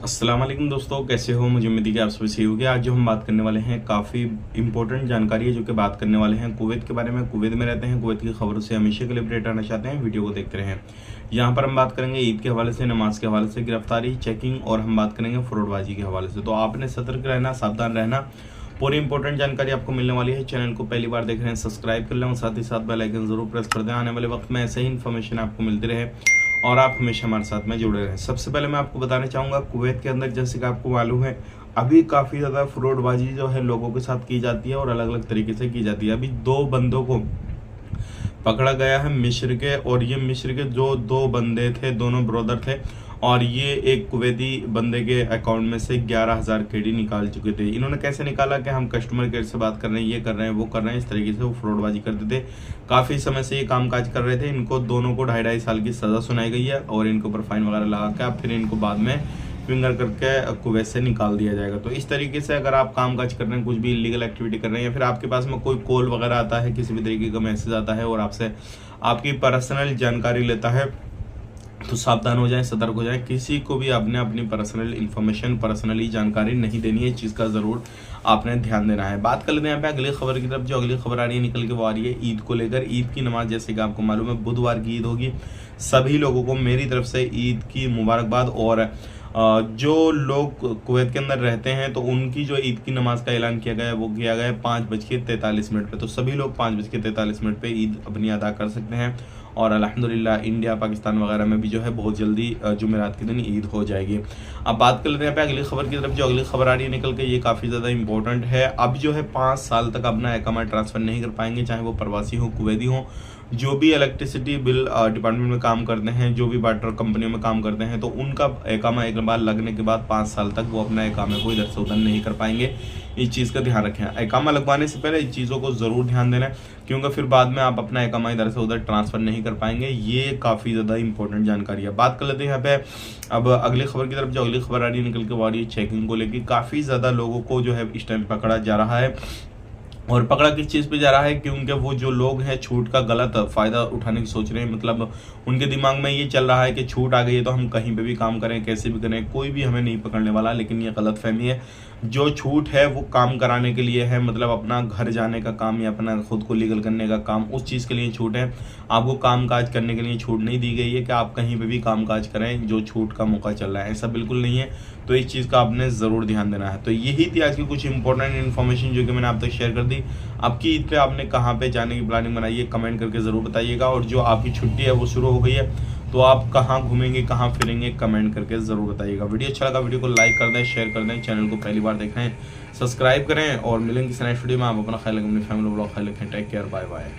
अस्सलाम वालेकुम दोस्तों, कैसे हो? मुझे उम्मीद है कि आप सभी सही होंगे। आज जो हम बात करने वाले हैं काफ़ी इंपॉर्टेंट जानकारी है जो कि बात करने वाले हैं कुवैत के बारे में। कुवैत में रहते हैं, कुवैत की खबरों से हमेशा के लिए अपडेट रहना चाहते हैं, वीडियो को देखते रहें। यहाँ पर हम बात करेंगे ईद के हवाले से, नमाज के हवाले से, गिरफ्तारी, चेकिंग और हम बात करेंगे फ्रॉडबाजी के हवाले से। तो आपने सतर्क रहना, सावधान रहना। पूरी इंपॉर्टेंट जानकारी आपको मिलने वाली है। चैनल को पहली बार देख रहे हैं, सब्सक्राइब कर लें और साथ ही साथ बेल आइकन जरूर प्रेस कर दें। आने वाले वक्त में ऐसे ही इन्फॉर्मेशन आपको मिलती रहे और आप हमेशा हमारे साथ में जुड़े रहें। सबसे पहले मैं आपको बताना चाहूँगा, कुवैत के अंदर जैसे कि आपको मालूम है अभी काफ़ी ज़्यादा फ्रॉडबाजी जो है लोगों के साथ की जाती है और अलग अलग तरीके से की जाती है। अभी 2 बंदों को पकड़ा गया है मिस्र के, और ये मिस्र के जो 2 बंदे थे, दोनों ब्रदर थे, और ये एक कुवैती बंदे के अकाउंट में से 11,000 केडी निकाल चुके थे। इन्होंने कैसे निकाला कि हम कस्टमर केयर से बात कर रहे हैं, ये कर रहे हैं, वो कर रहे हैं, इस तरीके से वो फ्रॉडबाजी करते थे। काफ़ी समय से ये कामकाज कर रहे थे। इनको दोनों को 2.5 साल की सज़ा सुनाई गई है और इनके ऊपर फाइन वगैरह लगा के फिर इनको बाद में फिंगर करके कुवैत से निकाल दिया जाएगा। तो इस तरीके से अगर आप कामकाज कर रहे हैं, कुछ भी इलीगल एक्टिविटी कर रहे हैं, या फिर आपके पास में कोई कॉल वगैरह आता है, किसी भी तरीके का मैसेज आता है और आपसे आपकी पर्सनल जानकारी लेता है, तो सावधान हो जाएं, सतर्क हो जाएं। किसी को भी आपने अपनी पर्सनल इन्फॉर्मेशन, पर्सनली जानकारी नहीं देनी है। इस चीज़ का ज़रूर आपने ध्यान देना है। बात कर लेते हैं यहाँ पे अगली खबर की तरफ। जो अगली खबर आ रही है निकल के वो आ रही है ईद को लेकर। ईद की नमाज जैसे कि आपको मालूम है बुधवार की ईद होगी। सभी लोगों को मेरी तरफ से ईद की मुबारकबाद। और जो लोग कुवैत के अंदर रहते हैं तो उनकी जो ईद की नमाज का ऐलान किया गया है वो किया गया है 5:43 पे। तो सभी लोग 5:43 पे ईद अपनी अदा कर सकते हैं। और अल्हम्दुलिल्लाह इंडिया, पाकिस्तान वगैरह में भी जो है बहुत जल्दी जुमेरात के दिन ईद हो जाएगी। अब बात कर लेते हैं अगली खबर की तरफ। जो अगली खबर आ रही है निकल के, ये काफ़ी ज़्यादा इंपॉर्टेंट है। अब जो है 5 साल तक अपना इकामा ट्रांसफ़र नहीं कर पाएंगे, चाहे वो प्रवासी हो, कुवैती हो। जो भी इलेक्ट्रिसिटी बिल डिपार्टमेंट में काम करते हैं, जो भी वाटर कंपनियों में काम करते हैं, तो उनका इकामा एक बार लगने के बाद 5 साल तक वो अपना इकामे को इधर से उधर नहीं कर पाएंगे। इस चीज़ का ध्यान रखें। इकामा लगवाने से पहले इन चीज़ों को ज़रूर ध्यान देना, क्योंकि फिर बाद में आप अपना इकामा इधर से उधर ट्रांसफ़र नहीं कर पाएंगे। ये काफ़ी ज़्यादा इंपॉर्टेंट जानकारी है। बात कर लेते हैं यहाँ पे अब अगली खबर की तरफ। जो अगली खबर आ रही है निकल के वो आ रही है चेकिंग को लेकर। काफ़ी ज़्यादा लोगों को जो है इस टाइम पकड़ा जा रहा है। और पकड़ा किस चीज़ पे जा रहा है? क्योंकि वो जो लोग हैं छूट का गलत फ़ायदा उठाने की सोच रहे हैं। मतलब उनके दिमाग में ये चल रहा है कि छूट आ गई है तो हम कहीं पे भी काम करें, कैसे भी करें, कोई भी हमें नहीं पकड़ने वाला। लेकिन ये गलत फहमी है। जो छूट है वो काम कराने के लिए है, मतलब अपना घर जाने का काम या अपना खुद को लीगल करने का काम, उस चीज़ के लिए छूट है। आपको काम काज करने के लिए छूट नहीं दी गई है कि आप कहीं पे भी काम काज करें जो छूट का मौका चल रहा है, ऐसा बिल्कुल नहीं है। तो इस चीज़ का आपने ज़रूर ध्यान देना है। तो यही थी आज की कुछ इंपॉर्टेंट इन्फॉर्मेशन जो कि मैंने आप तक शेयर कर दी। आपकी ईद पे आपने कहाँ पे जाने की प्लानिंग बनाई है, कमेंट करके ज़रूर बताइएगा। और जो आपकी छुट्टी है वो शुरू हो गई है, तो आप कहाँ घूमेंगे, कहाँ फिरेंगे, कमेंट करके ज़रूर बताइएगा। वीडियो अच्छा लगा, वीडियो को लाइक कर दें, शेयर कर दें। चैनल को पहली बार देख रहे हैं, सब्सक्राइब करें। और मिलेंगे किसी नेक्स्ट वीडियो में। आप अपना ख्याल रखें, अपनी फैमिली ब्लॉग ख्याल रखें। Take care, bye bye.